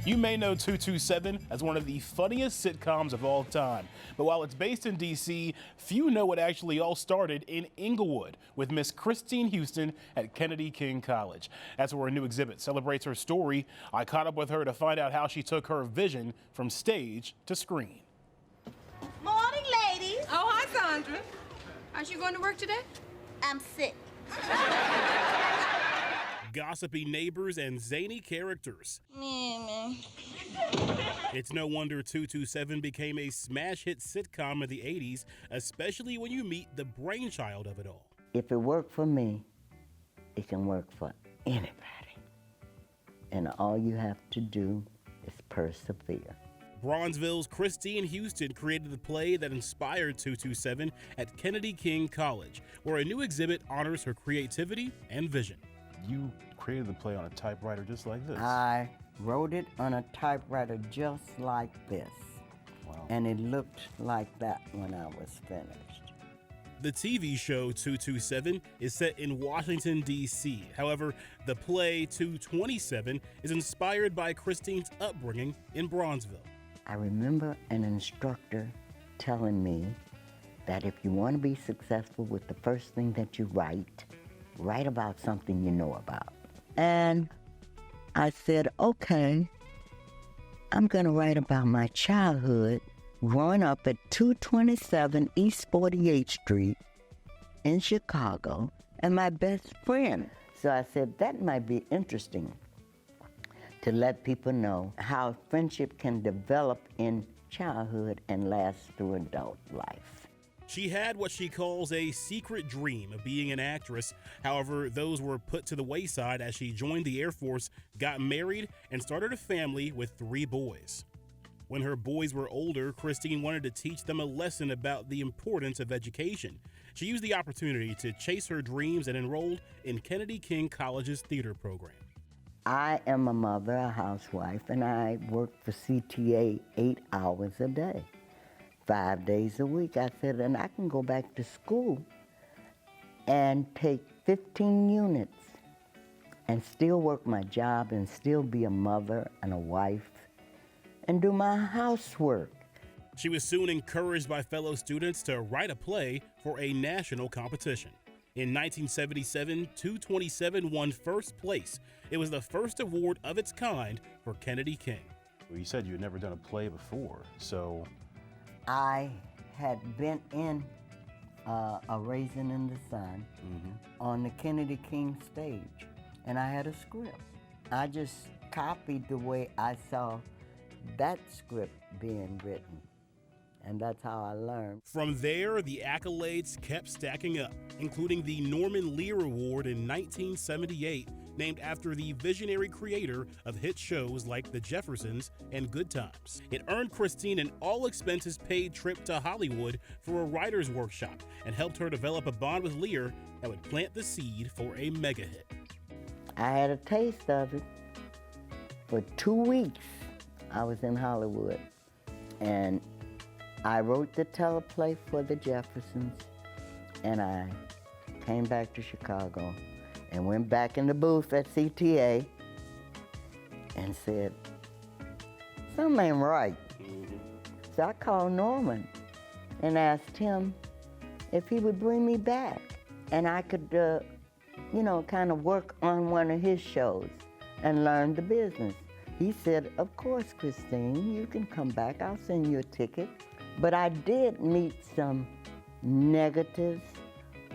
You may know 227 as one of the funniest sitcoms of all time. But while it's based in D.C., few know it actually all started in Englewood with Miss Christine Houston at Kennedy King College. That's where a new exhibit celebrates her story. I caught up with her to find out how she took her vision from stage to screen. Morning, ladies. Oh, hi, Sandra. Aren't you going to work today? I'm sick. Gossipy neighbors and zany characters. It's no wonder 227 became a smash hit sitcom of the 80s, especially when you meet the brainchild of it all. If it worked for me, it can work for anybody. And all you have to do is persevere. Bronzeville's Christine Houston created the play that inspired 227 at Kennedy King College, where a new exhibit honors her creativity and vision. You created the play on a typewriter just like this. I wrote it on a typewriter just like this. Wow. And it looked like that when I was finished. The TV show 227 is set in Washington, D.C. However, the play 227 is inspired by Christine's upbringing in Bronzeville. I remember an instructor telling me that if you want to be successful with the first thing that you write about something you know about. And I said, okay, I'm going to write about my childhood growing up at 227 East 48th Street in Chicago and my best friend. So I said, that might be interesting to let people know how friendship can develop in childhood and last through adult life. She had what she calls a secret dream of being an actress. However, those were put to the wayside as she joined the Air Force, got married, and started a family with 3 boys. When her boys were older, Christine wanted to teach them a lesson about the importance of education. She used the opportunity to chase her dreams and enrolled in Kennedy King College's theater program. I am a mother, a housewife, and I work for CTA 8 hours a day. 5 days a week. I said, and I can go back to school and take 15 units and still work my job and still be a mother and a wife and do my housework. She was soon encouraged by fellow students to write a play for a national competition. In 1977, 227 won first place. It was the first award of its kind for Kennedy King. Well, you said you had never done a play before, so... I had been in A Raisin in the Sun on the Kennedy King stage, and I had a script. I just copied the way I saw that script being written, and that's how I learned. From there, the accolades kept stacking up, including the Norman Lear Award in 1978, named after the visionary creator of hit shows like The Jeffersons and Good Times. It earned Christine an all-expenses-paid trip to Hollywood for a writer's workshop and helped her develop a bond with Lear that would plant the seed for a mega hit. I had a taste of it. For 2 weeks, I was in Hollywood, and I wrote the teleplay for The Jeffersons, and I came back to Chicago and went back in the booth at CTA and said, something ain't right. So I called Norman and asked him if he would bring me back and I could, kind of work on one of his shows and learn the business. He said, of course, Christine, you can come back. I'll send you a ticket. But I did meet some negatives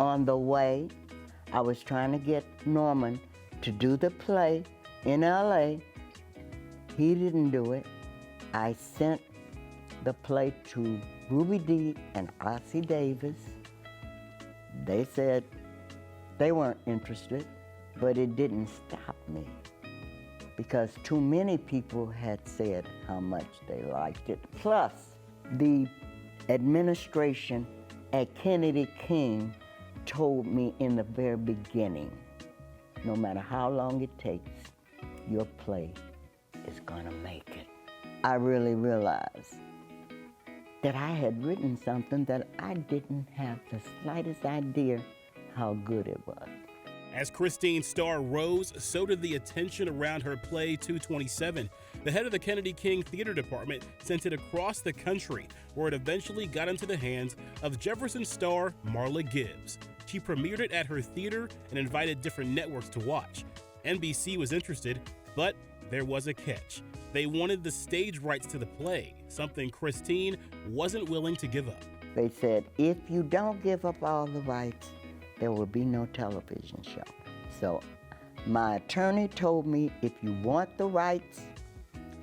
on the way. I was trying to get Norman to do the play in LA. He didn't do it. I sent the play to Ruby Dee and Ossie Davis. They said they weren't interested, but it didn't stop me because too many people had said how much they liked it. Plus, the administration at Kennedy King told me in the very beginning, no matter how long it takes, your play is gonna make it. I really realized that I had written something that I didn't have the slightest idea how good it was. As Christine's star rose, so did the attention around her play 227. The head of the Kennedy King Theater Department sent it across the country, where it eventually got into the hands of Jefferson star Marla Gibbs. She premiered it at her theater and invited different networks to watch. NBC was interested, but there was a catch. They wanted the stage rights to the play, something Christine wasn't willing to give up. They said, if you don't give up all the rights, there will be no television show. So my attorney told me, if you want the rights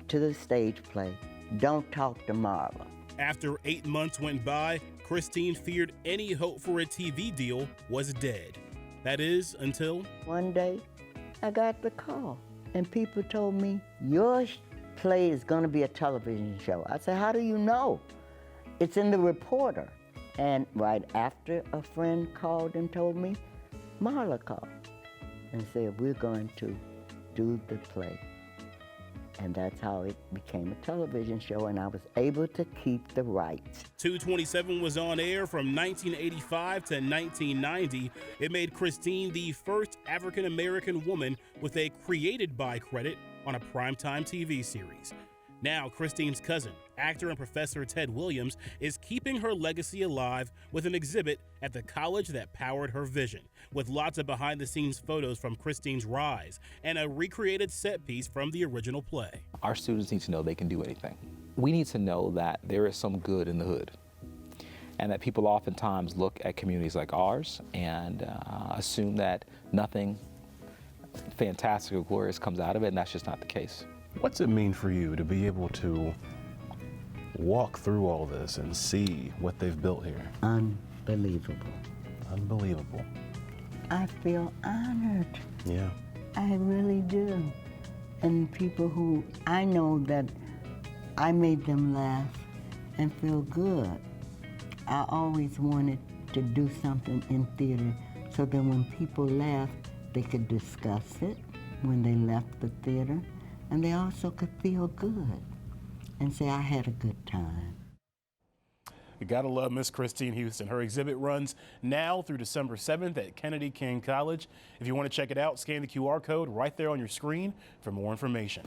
to the stage play, don't talk to Marla. After 8 months went by, Christine feared any hope for a TV deal was dead. That is, until one day, I got the call, and people told me, your play is going to be a television show. I said, how do you know? It's in the Reporter. And right after, a friend called and told me, Marla called and said, we're going to do the play. And that's how it became a television show, and I was able to keep the rights. 227 was on air from 1985 to 1990. It made Christine the first African-American woman with a created by credit on a primetime TV series. Now, Christine's cousin, actor and professor Ted Williams, is keeping her legacy alive with an exhibit at the college that powered her vision, with lots of behind-the-scenes photos from Christine's rise and a recreated set piece from the original play. Our students need to know they can do anything. We need to know that there is some good in the hood, and that people oftentimes look at communities like ours and assume that nothing fantastic or glorious comes out of it, and that's just not the case. What's it mean for you to be able to walk through all this and see what they've built here? Unbelievable. Unbelievable. I feel honored. Yeah. I really do. And people who I know that I made them laugh and feel good. I always wanted to do something in theater so that when people laughed, they could discuss it when they left the theater. And they also could feel good and say, I had a good time. You gotta love Miss Christine Houston. Her exhibit runs now through December 7th at Kennedy King College. If you want to check it out, scan the QR code right there on your screen for more information.